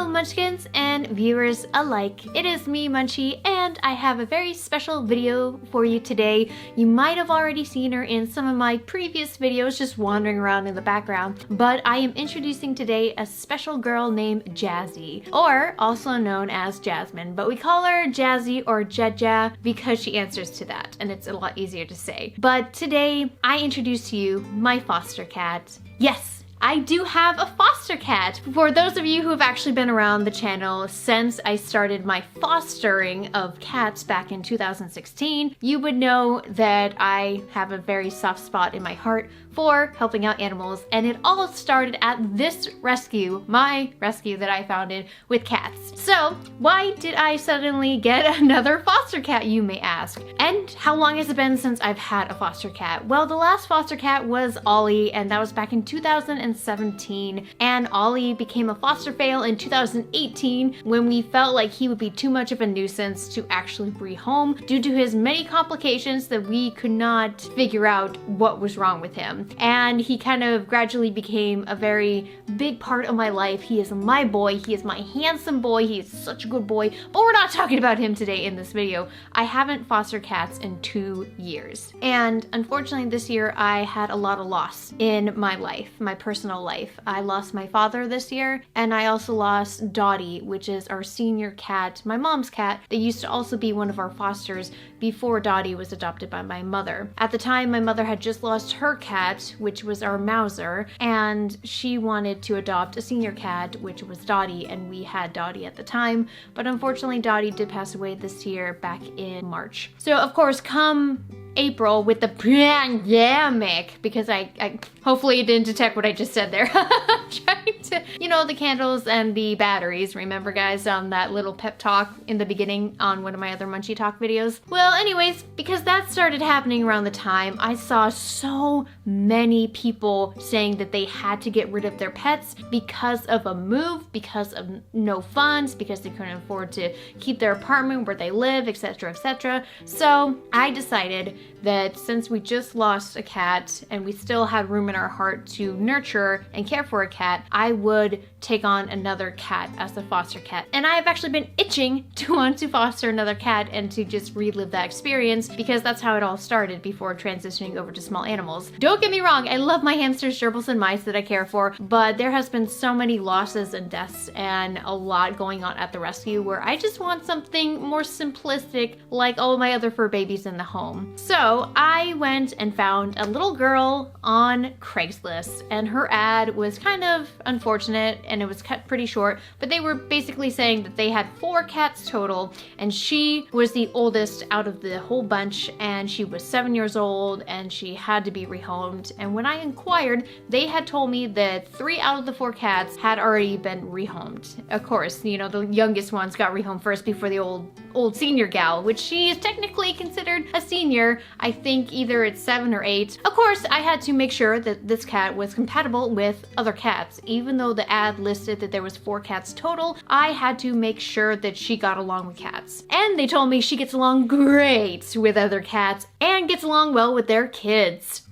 Hello Munchkins and viewers alike, it is me Munchie and I have a very special video for you today. You might have already seen her in some of my previous videos just wandering around in the background, but I am introducing today a special girl named Jazzy, or also known as Jasmine, but we call her Jazzy or Jaja because she answers to that and it's a lot easier to say. But today I introduce to you my foster cat. Yes! I do have a foster cat. For those of you who have actually been around the channel since I started my fostering of cats back in 2016, you would know that I have a very soft spot in my heart for helping out animals, and it all started at this rescue, my rescue that I founded with cats. So why did I suddenly get another foster cat, you may ask? And how long has it been since I've had a foster cat? Well, the last foster cat was Ollie, and that was back in 2017, and Ollie became a foster fail in 2018 when we felt like he would be too much of a nuisance to actually rehome due to his many complications that we could not figure out what was wrong with him. And he kind of gradually became a very big part of my life. He is my boy, he is my handsome boy, he is such a good boy, but we're not talking about him today in this video. I haven't fostered cats in 2 years. And unfortunately this year I had a lot of loss in my life, my personal life. I lost my father this year, and I also lost Dotty, which is our senior cat, my mom's cat, that used to also be one of our fosters before Dotty was adopted by my mother. At the time, my mother had just lost her cat, which was our Mauser, and she wanted to adopt a senior cat, which was Dotty, and we had Dotty at the time, but unfortunately Dotty did pass away this year back in March. So of course, come April with the pandemic, because I hopefully you didn't detect what I just said there. I'm trying to, you know, the candles and the batteries. Remember guys, that little pep talk in the beginning on one of my other Munchie Talk videos? Well, anyways, because that started happening around the time, I saw so many people saying that they had to get rid of their pets because of a move, because of no funds, because they couldn't afford to keep their apartment where they live, etc, etc. So I decided that since we just lost a cat and we still had room in our heart to nurture and care for a cat, I would take on another cat as a foster cat. And I have actually been itching to want to foster another cat and to just relive that experience, because that's how it all started before transitioning over to small animals. Don't get me wrong, I love my hamsters, gerbils, and mice that I care for, but there has been so many losses and deaths and a lot going on at the rescue where I just want something more simplistic like all my other fur babies in the home. So I went and found a little girl on Craigslist, and her ad was kind of unfortunate and it was cut pretty short, but they were basically saying that they had 4 cats total, and she was the oldest out of the whole bunch, and she was 7 years old and she had to be rehomed. And when I inquired, they had told me that 3 out of the 4 cats had already been rehomed. Of course, you know, the youngest ones got rehomed first before the old senior gal, which she is technically considered a senior. I think either it's 7 or 8. Of course, I had to make sure that this cat was compatible with other cats. Even though the ad listed that there was 4 cats total, I had to make sure that she got along with cats. And they told me she gets along great with other cats and gets along well with their kids.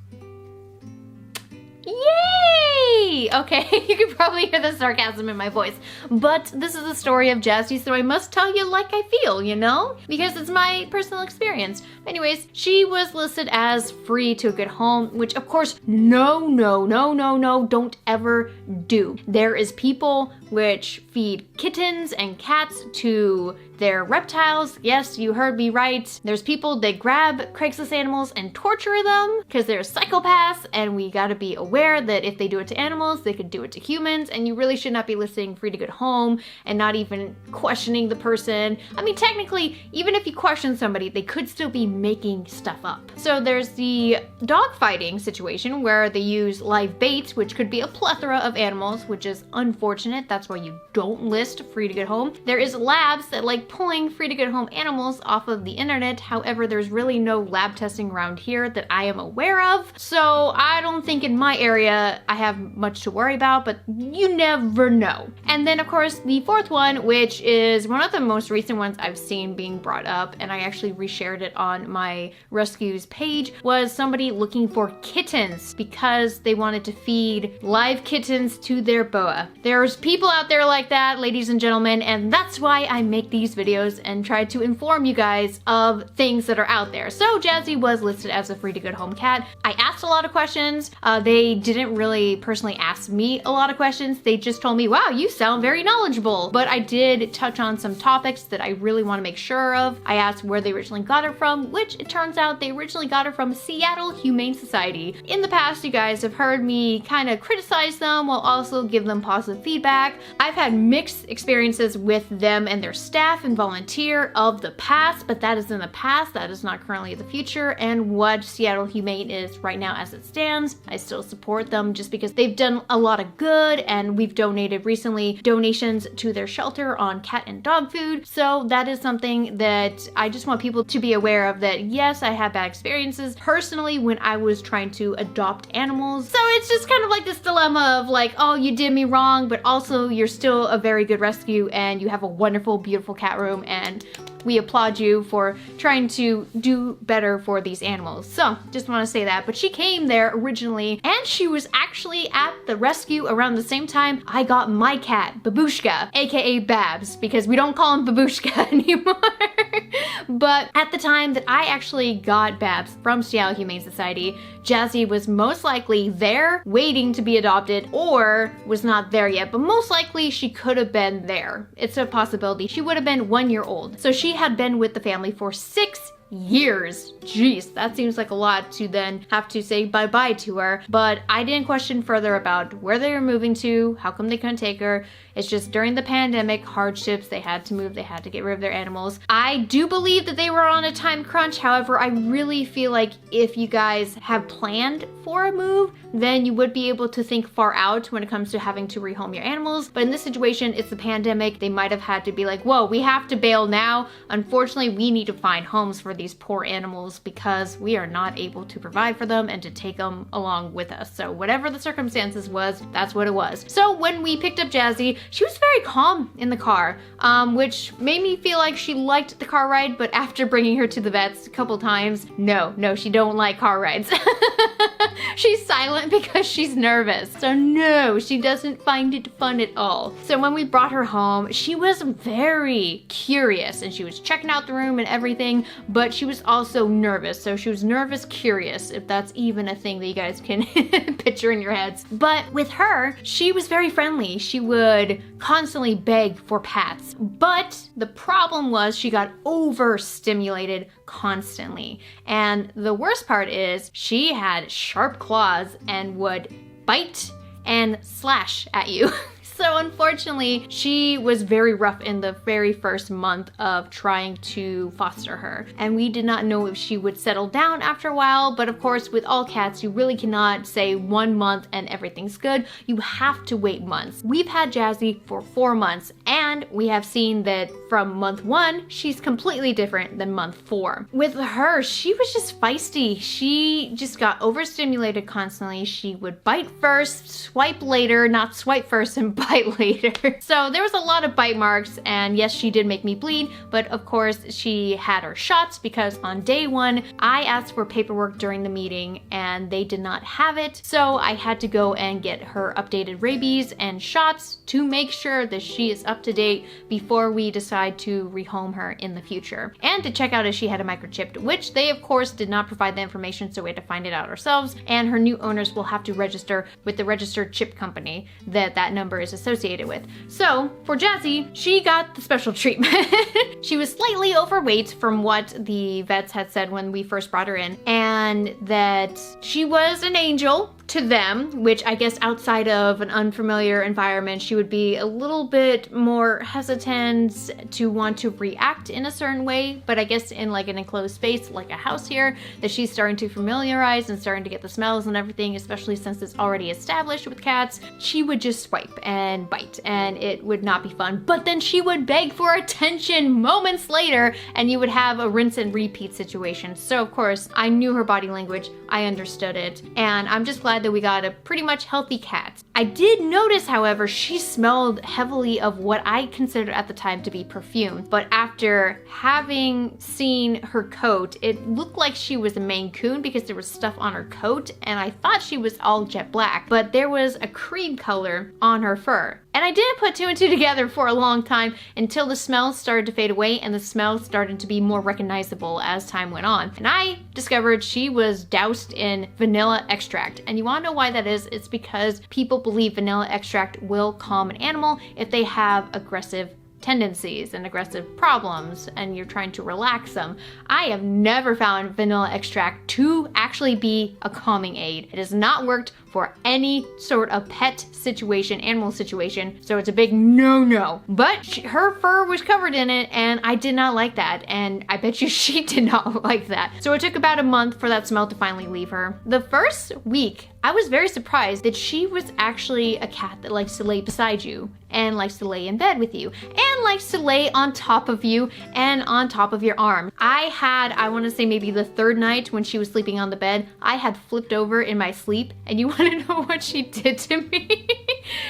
Yay! Okay, you can probably hear the sarcasm in my voice, but this is the story of Jazzy, so I must tell you like I feel, you know? Because it's my personal experience. Anyways, she was listed as free to a good home, which of course, no, don't ever do. There is people which feed kittens and cats to their reptiles. Yes, you heard me right. There's people that grab Craigslist animals and torture them because they're psychopaths, and we gotta be aware that if they do it to animals, they could do it to humans, and you really should not be listing free to good home and not even questioning the person. I mean, technically, even if you question somebody, they could still be making stuff up. So there's the dog fighting situation where they use live bait, which could be a plethora of animals, which is unfortunate. That's why you don't list free to good home. There is labs that like pulling free to good home animals off of the internet. However, there's really no lab testing around here that I am aware of. So I don't think in my area I have much to worry about, but you never know. And then of course the 4th one, which is one of the most recent ones I've seen being brought up, and I actually reshared it on my rescues page, was somebody looking for kittens because they wanted to feed live kittens to their boa. There's people out there like that, ladies and gentlemen, and that's why I make these videos and try to inform you guys of things that are out there. So Jazzy was listed as a free to good home cat. I asked a lot of questions. They didn't really personally ask me a lot of questions. They just told me, wow, you sound very knowledgeable. But I did touch on some topics that I really want to make sure of. I asked where they originally got her from, which it turns out they originally got her from Seattle Humane Society. In the past, you guys have heard me kind of criticize them while also give them positive feedback. I've had mixed experiences with them and their staff and volunteer of the past, but that is in the past. That is not currently the future. And what Seattle Humane is right now as it stands, I still support them just because they've done a lot of good, and we've donated recently donations to their shelter on cat and dog food. So that is something that I just want people to be aware of, that yes, I had bad experiences personally when I was trying to adopt animals. So it's just kind of like this dilemma of like, oh, you did me wrong, but also you're still a very good rescue and you have a wonderful, beautiful cat room, and we applaud you for trying to do better for these animals. So just want to say that. But she came there originally, and she was actually at the rescue around the same time I got my cat, Babushka, aka Babs, because we don't call him Babushka anymore. But at the time that I actually got Babs from Seattle Humane Society, Jazzy was most likely there waiting to be adopted, or was not there yet, but most likely she could have been there. It's a possibility. She would have been 1 year old. So she had been with the family for 6 years. Jeez, that seems like a lot to then have to say bye-bye to her. But I didn't question further about where they were moving to, how come they couldn't take her. It's just during the pandemic, hardships, they had to move, they had to get rid of their animals. I do believe that they were on a time crunch. However, I really feel like if you guys have planned for a move, then you would be able to think far out when it comes to having to rehome your animals. But in this situation, it's the pandemic. They might have had to be like, whoa, we have to bail now. Unfortunately, we need to find homes for these poor animals because we are not able to provide for them and to take them along with us. So whatever the circumstances was, that's what it was. So when we picked up Jazzy, she was very calm in the car, which made me feel like she liked the car ride, but after bringing her to the vets a couple times, no, she don't like car rides. She's silent because she's nervous. So no, she doesn't find it fun at all. So when we brought her home, she was very curious and she was checking out the room and everything, but she was also nervous. So she was nervous, curious, if that's even a thing that you guys can picture in your heads. But with her, she was very friendly. She would constantly beg for pats. But the problem was she got overstimulated constantly. And the worst part is she had sharp claws and would bite and slash at you. So unfortunately, she was very rough in the very first month of trying to foster her. And we did not know if she would settle down after a while, but of course with all cats, you really cannot say 1 month and everything's good. You have to wait months. We've had Jazzy for 4 months, and we have seen that from month 1, she's completely different than month 4. With her, she was just feisty. She just got overstimulated constantly. She would bite first, swipe later, not swipe first and bite later. So there was a lot of bite marks, and yes, she did make me bleed, but of course she had her shots because on day 1, I asked for paperwork during the meeting and they did not have it. So I had to go and get her updated rabies and shots to make sure that she is up to date before we decide to rehome her in the future. And to check out if she had a microchip, which they of course did not provide the information, so we had to find it out ourselves. And her new owners will have to register with the registered chip company that number is associated with. So for Jazzy, she got the special treatment. She was slightly overweight from what the vets had said when we first brought her in, and that she was an angel to them, which I guess outside of an unfamiliar environment, she would be a little bit more hesitant to want to react in a certain way. But I guess in like an enclosed space, like a house here, that she's starting to familiarize and starting to get the smells and everything, especially since it's already established with cats, she would just swipe and bite and it would not be fun. But then she would beg for attention moments later and you would have a rinse and repeat situation. So of course, I knew her body language, I understood it, and I'm just glad that we got a pretty much healthy cat. I did notice, however, she smelled heavily of what I considered at the time to be perfume, but after having seen her coat, it looked like she was a Maine Coon because there was stuff on her coat, and I thought she was all jet black, but there was a cream color on her fur. And I didn't put two and two together for a long time until the smell started to fade away and the smell started to be more recognizable as time went on. And I discovered she was doused in vanilla extract. And you wanna know why that is? It's because people believe vanilla extract will calm an animal if they have aggressive tendencies and aggressive problems and you're trying to relax them. I have never found vanilla extract to actually be a calming aid. It has not worked for any sort of pet situation, animal situation, so it's a big no-no. But her fur was covered in it and I did not like that, and I bet you she did not like that. So it took about a month for that smell to finally leave her. The first week, I was very surprised that she was actually a cat that likes to lay beside you and likes to lay in bed with you and likes to lay on top of you and on top of your arm. I want to say maybe the third night when she was sleeping on the bed, I had flipped over in my sleep, and you want to know what she did to me?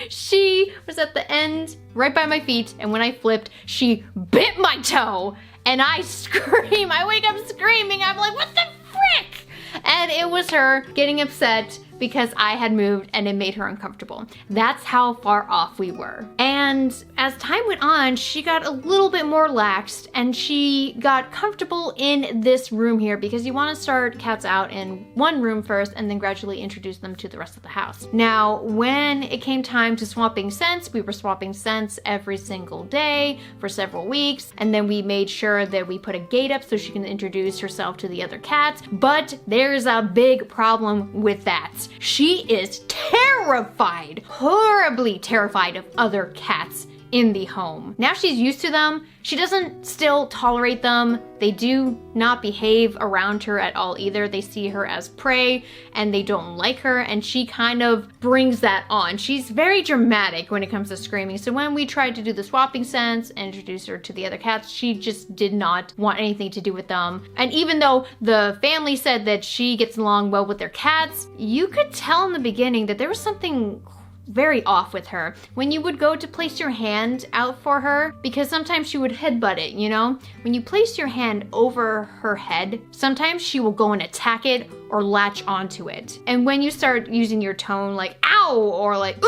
She was at the end right by my feet, and when I flipped, she bit my toe and I scream. I wake up screaming. I'm like, what the frick? And it was her getting upset because I had moved and it made her uncomfortable. That's how far off we were. And as time went on, she got a little bit more laxed and she got comfortable in this room here, because you want to start cats out in one room first and then gradually introduce them to the rest of the house. Now, when it came time to swapping scents, we were swapping scents every single day for several weeks. And then we made sure that we put a gate up so she can introduce herself to the other cats. But there's a big problem with that. She is terrified, horribly terrified of other cats in the home. Now she's used to them. She doesn't still tolerate them. They do not behave around her at all either. They see her as prey and they don't like her, and she kind of brings that on. She's very dramatic when it comes to screaming. So when we tried to do the swapping scents and introduce her to the other cats, she just did not want anything to do with them. And even though the family said that she gets along well with their cats, you could tell in the beginning that there was something very off with her. When you would go to place your hand out for her, because sometimes she would headbutt it, you know? When you place your hand over her head, sometimes she will go and attack it or latch onto it. And when you start using your tone like ow or like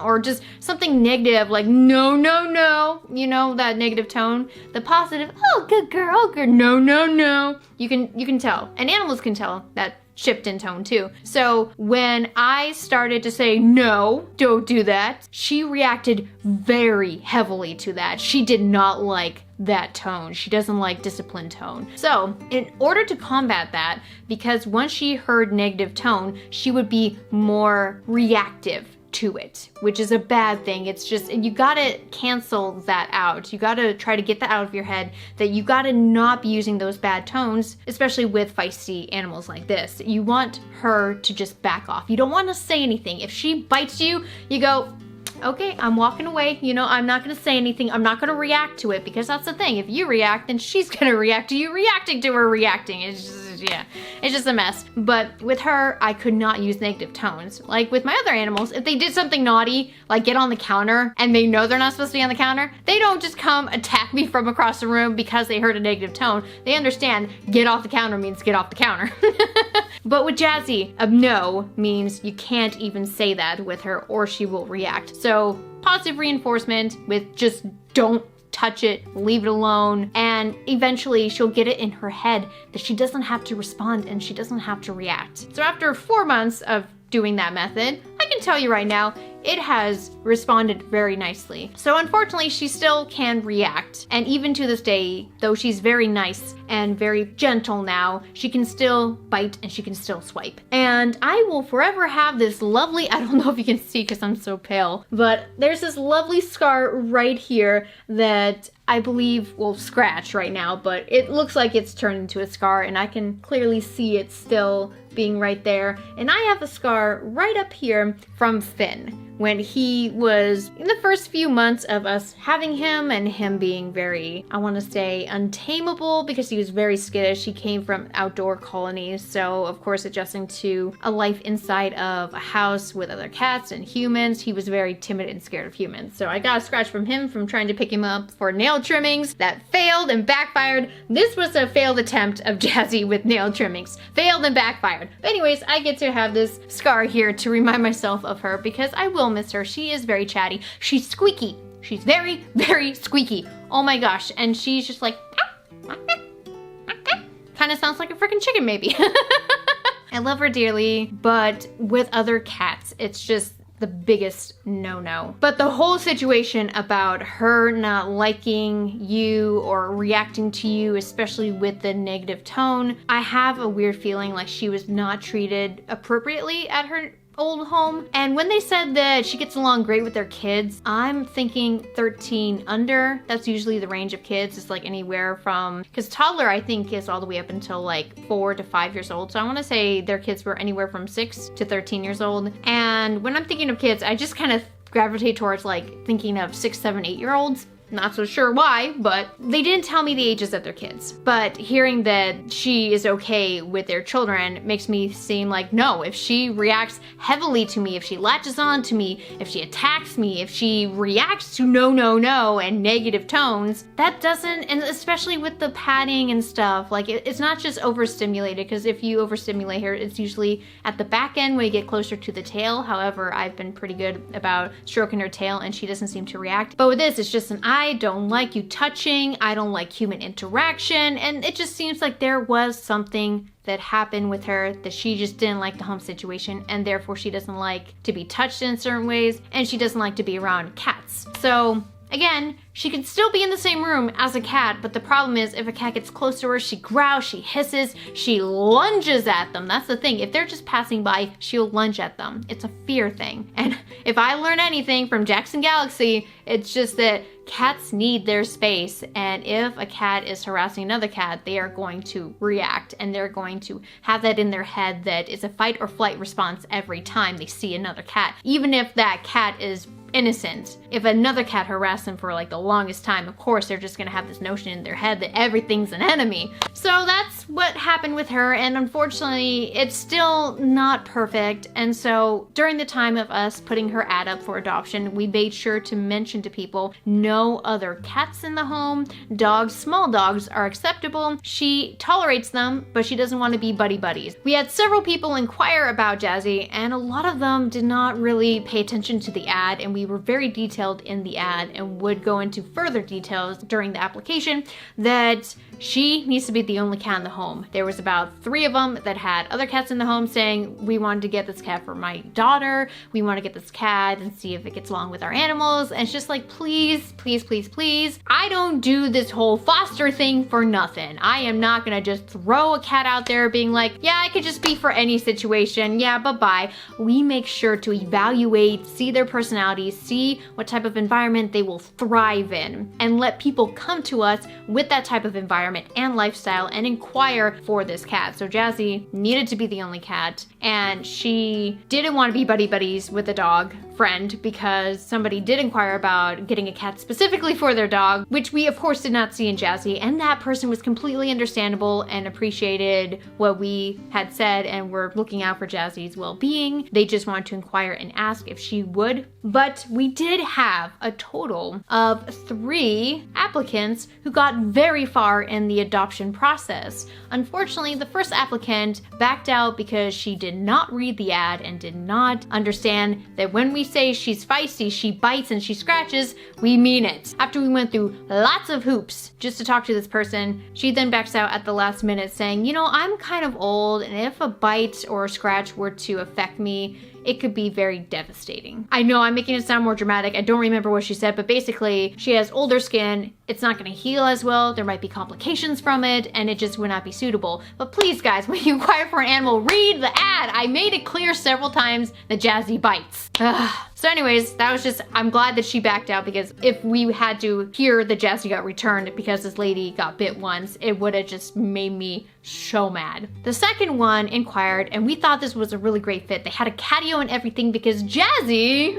or just something negative like no, no, no, you know, that negative tone, the positive, oh good girl, oh good, no, no, no, you can tell. And animals can tell that shift in tone too. So when I started to say, no, don't do that, she reacted very heavily to that. She did not like that tone. She doesn't like disciplined tone. So in order to combat that, because once she heard negative tone, she would be more reactive to it, which is a bad thing. It's just, you gotta cancel that out. You gotta try to get that out of your head, that you gotta not be using those bad tones, especially with feisty animals like this. You want her to just back off. You don't want to say anything. If she bites you, you go, okay, I'm walking away. You know, I'm not gonna say anything. I'm not gonna react to it, because that's the thing. If you react, then she's gonna react to you reacting to her reacting. It's just, yeah, it's just a mess. But with her, I could not use negative tones. Like with my other animals, if they did something naughty, like get on the counter, and they know they're not supposed to be on the counter, they don't just come attack me from across the room because they heard a negative tone. They understand get off the counter means get off the counter. But with Jazzy, a no means you can't even say that with her or she will react. So positive reinforcement with just don't touch it, leave it alone, and eventually she'll get it in her head that she doesn't have to respond and she doesn't have to react. So after 4 months of doing that method, I can tell you right now, it has responded very nicely. So unfortunately, she still can react. And even to this day, though she's very nice and very gentle now, she can still bite and she can still swipe. And I will forever have this lovely, I don't know if you can see because I'm so pale, but there's this lovely scar right here that I believe will scratch right now, but it looks like it's turned into a scar and I can clearly see it still being right there. And I have a scar right up here from Finn, when he was in the first few months of us having him and him being very, I want to say, untamable, because he was very skittish. He came from outdoor colonies, so of course adjusting to a life inside of a house with other cats and humans, he was very timid and scared of humans. So I got a scratch from him from trying to pick him up for nail trimmings that failed and backfired. This was a failed attempt of Jazzy with nail trimmings. Failed and backfired. But anyways, I get to have this scar here to remind myself of her, because I will will miss her. She is very chatty. She's squeaky. She's very, very squeaky. Oh my gosh. And she's just like, kind of sounds like a freaking chicken maybe. I love her dearly, but with other cats, it's just the biggest no-no. But the whole situation about her not liking you or reacting to you, especially with the negative tone, I have a weird feeling like she was not treated appropriately at her old home. And when they said that she gets along great with their kids, I'm thinking 13 under. That's usually the range of kids. It's like anywhere from, because toddler I think is all the way up until like 4 to 5 years old. So I want to say their kids were anywhere from 6 to 13 years old. And when I'm thinking of kids, I just kind of gravitate towards like thinking of 6, 7, 8-year-olds. Not so sure why, but they didn't tell me the ages of their kids. But hearing that she is okay with their children makes me seem like, no, if she reacts heavily to me, if she latches on to me, if she attacks me, if she reacts to no, no, no and negative tones, that doesn't, and especially with the patting and stuff, like it's not just overstimulated, because if you overstimulate her, it's usually at the back end when you get closer to the tail. However, I've been pretty good about stroking her tail and she doesn't seem to react. But with this, it's just an I don't like you touching, I don't like human interaction, and it just seems like there was something that happened with her that she just didn't like the home situation, and therefore she doesn't like to be touched in certain ways, and she doesn't like to be around cats. So again, she can still be in the same room as a cat, but the problem is if a cat gets close to her, she growls, she hisses, she lunges at them. That's the thing. If they're just passing by, she'll lunge at them. It's a fear thing. And if I learn anything from Jackson Galaxy, it's just that cats need their space. And if a cat is harassing another cat, they are going to react, and they're going to have that in their head that it's a fight or flight response every time they see another cat. Even if that cat is innocent. If another cat harassed them for like the longest time, of course they're just gonna have this notion in their head that everything's an enemy. So that's what happened with her, and unfortunately it's still not perfect. And so during the time of us putting her ad up for adoption, we made sure to mention to people no other cats in the home. Dogs, small dogs are acceptable. She tolerates them, but she doesn't want to be buddy buddies. We had several people inquire about Jazzy, and a lot of them did not really pay attention to the ad, and we were very detailed in the ad and would go into further details during the application that she needs to be the only cat in the home. There was about 3 of them that had other cats in the home saying, we wanted to get this cat for my daughter, we want to get this cat and see if it gets along with our animals. And it's just like, please, please, please, please. I don't do this whole foster thing for nothing. I am not gonna just throw a cat out there being like, yeah, I could just be for any situation, yeah, bye-bye. We make sure to evaluate, see their personalities, see what type of environment they will thrive in, and let people come to us with that type of environment and lifestyle and inquire for this cat. So Jazzy needed to be the only cat, and she didn't want to be buddy buddies with a dog friend because somebody did inquire about getting a cat specifically for their dog, which we of course did not see in Jazzy, and that person was completely understandable and appreciated what we had said and were looking out for Jazzy's well-being. They just wanted to inquire and ask if she would. But we did have a total of 3 applicants who got very far in the adoption process. Unfortunately, the first applicant backed out because she did not read the ad and did not understand that when we say she's feisty, she bites and she scratches, we mean it. After we went through lots of hoops just to talk to this person, she then backs out at the last minute saying, you know, I'm kind of old, and if a bite or a scratch were to affect me, it could be very devastating. I know I'm making it sound more dramatic. I don't remember what she said, but basically she has older skin. It's not gonna heal as well. There might be complications from it, and it just would not be suitable. But please guys, when you inquire for an animal, read the ad. I made it clear several times that Jazzy bites. So anyways, that was just, I'm glad that she backed out, because if we had to hear that Jazzy got returned because this lady got bit once, it would have just made me so mad. The second one inquired, and we thought this was a really great fit. They had a catio and everything because Jazzy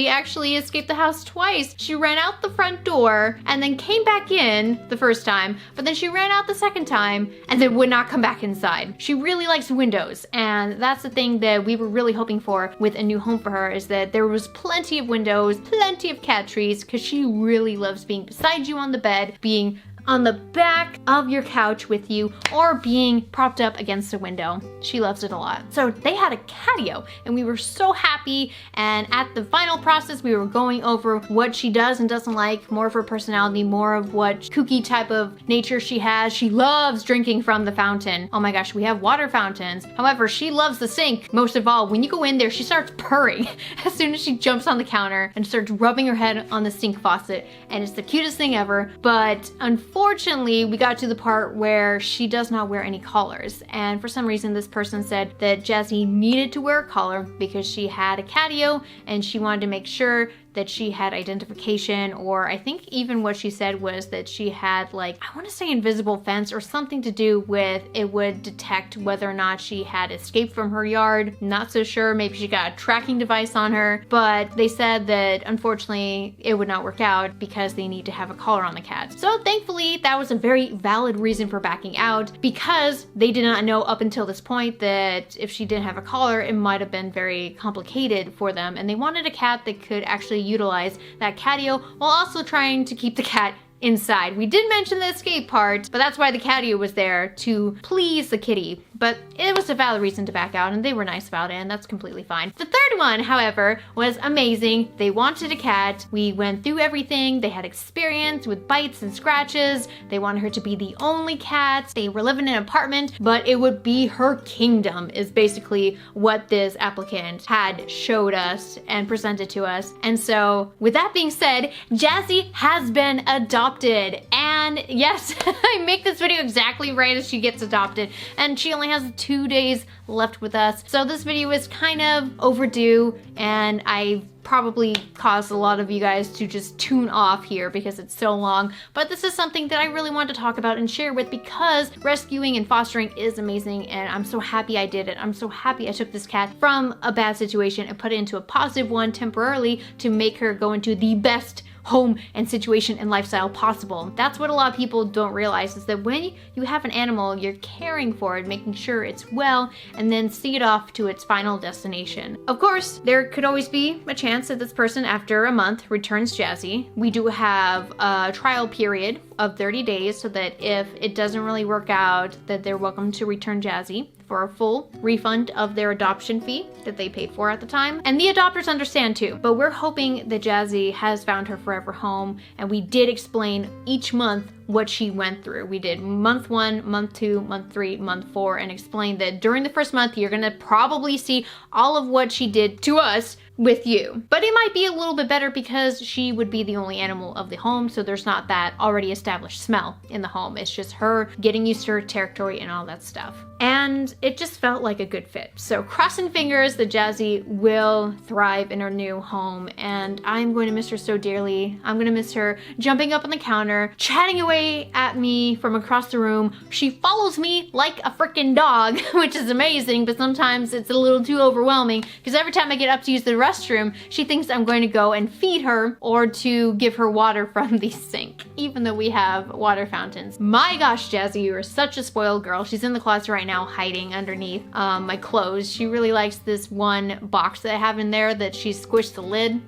actually escaped the house twice. She ran out the front door and then came back in the first time, but then she ran out the second time and then would not come back inside. She really likes windows, and that's the thing that we were really hoping for with a new home for her, is that there was plenty of windows, plenty of cat trees, because she really loves being beside you on the bed, being on the back of your couch with you or being propped up against a window. She loves it a lot. So they had a catio and we were so happy, and at the final process we were going over what she does and doesn't like, more of her personality, more of what kooky type of nature she has. She loves drinking from the fountain. Oh my gosh, we have water fountains. However, she loves the sink most of all. When you go in there, she starts purring as soon as she jumps on the counter and starts rubbing her head on the sink faucet, and it's the cutest thing ever. But unfortunately, we got to the part where she does not wear any collars, and for some reason this person said that Jazzy needed to wear a collar because she had a catio and she wanted to make sure that she had identification, or I think even what she said was that she had, like, I want to say invisible fence or something to do with it would detect whether or not she had escaped from her yard. Not so sure, maybe she got a tracking device on her, but they said that unfortunately it would not work out because they need to have a collar on the cat. So thankfully that was a very valid reason for backing out, because they did not know up until this point that if she didn't have a collar it might have been very complicated for them, and they wanted a cat that could actually utilize that catio while also trying to keep the cat inside. We did mention the escape part, but that's why the catio was there, to please the kitty. But it was a valid reason to back out, and they were nice about it, and that's completely fine. The third one, however, was amazing. They wanted a cat. We went through everything. They had experience with bites and scratches. They wanted her to be the only cat. They were living in an apartment, but it would be her kingdom, is basically what this applicant had showed us and presented to us. And so, with that being said, Jazzy has been adopted. And yes, I make this video exactly right as she gets adopted, and she only has 2 days left with us. So this video is kind of overdue, and I probably caused a lot of you guys to just tune off here because it's so long. But this is something that I really want to talk about and share with, because rescuing and fostering is amazing, and I'm so happy I did it. I'm so happy I took this cat from a bad situation and put it into a positive one temporarily to make her go into the best home and situation and lifestyle possible. That's what a lot of people don't realize, is that when you have an animal, you're caring for it, making sure it's well, and then see it off to its final destination. Of course, there could always be a chance that this person after a month returns Jazzy. We do have a trial period of 30 days so that if it doesn't really work out, that they're welcome to return Jazzy for a full refund of their adoption fee that they paid for at the time. And the adopters understand too, but we're hoping that Jazzy has found her forever home, and we did explain each month what she went through. We did month 1, month 2, month 3, month 4, and explained that during the first month you're gonna probably see all of what she did to us with you. But it might be a little bit better because she would be the only animal of the home, so there's not that already established smell in the home. It's just her getting used to her territory and all that stuff. And it just felt like a good fit. So crossing fingers that Jazzy will thrive in her new home, and I'm going to miss her so dearly. I'm gonna miss her jumping up on the counter, chatting away at me from across the room. She follows me like a freaking dog, which is amazing, but sometimes it's a little too overwhelming because every time I get up to use the restroom, she thinks I'm going to go and feed her or to give her water from the sink, even though we have water fountains. My gosh, Jazzy, you are such a spoiled girl. She's in the closet right now hiding underneath my clothes. She really likes this one box that I have in there that she squished the lid.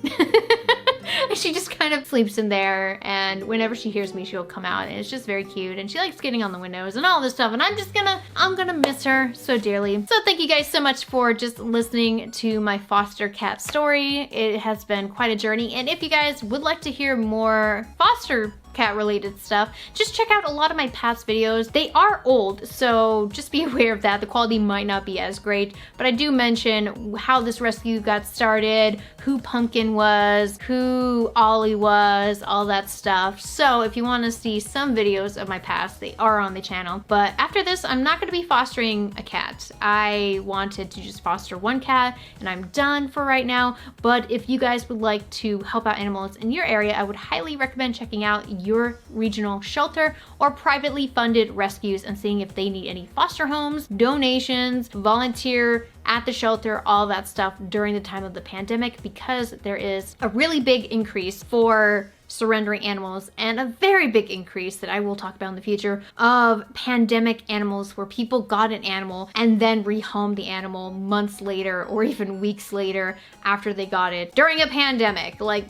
She just kind of sleeps in there, and whenever she hears me, she'll come out, and it's just very cute, and she likes getting on the windows and all this stuff, and I'm gonna miss her so dearly. So thank you guys so much for just listening to my foster cat story. It has been quite a journey, and if you guys would like to hear more foster cat related stuff, just check out a lot of my past videos. They are old, so just be aware of that. The quality might not be as great, but I do mention how this rescue got started, who Pumpkin was, who Ollie was, all that stuff. So if you want to see some videos of my past, they are on the channel. But after this, I'm not going to be fostering a cat. I wanted to just foster one cat, and I'm done for right now. But if you guys would like to help out animals in your area, I would highly recommend checking out your regional shelter or privately funded rescues and seeing if they need any foster homes, donations, volunteer at the shelter, all that stuff during the time of the pandemic, because there is a really big increase for surrendering animals, and a very big increase that I will talk about in the future of pandemic animals, where people got an animal and then rehomed the animal months later or even weeks later after they got it during a pandemic. Like,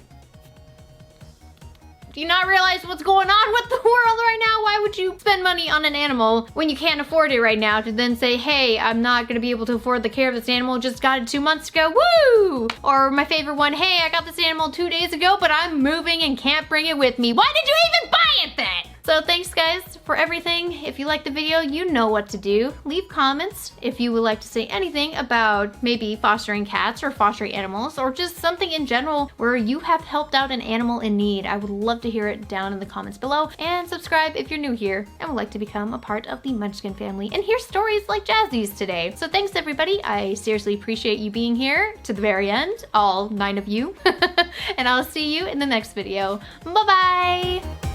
Do you not realize what's going on with the world right now? Why would you spend money on an animal when you can't afford it right now to then say, hey, I'm not gonna be able to afford the care of this animal, just got it 2 months ago, woo! Or my favorite one, hey, I got this animal 2 days ago, but I'm moving and can't bring it with me. Why did you even buy it then? So thanks guys for everything. If you liked the video, you know what to do. Leave comments if you would like to say anything about maybe fostering cats or fostering animals, or just something in general where you have helped out an animal in need. I would love to hear it down in the comments below. And subscribe if you're new here and would like to become a part of the Munchkin family and hear stories like Jazzy's today. So thanks everybody. I seriously appreciate you being here to the very end, all 9 of you. And I'll see you in the next video. Bye-bye!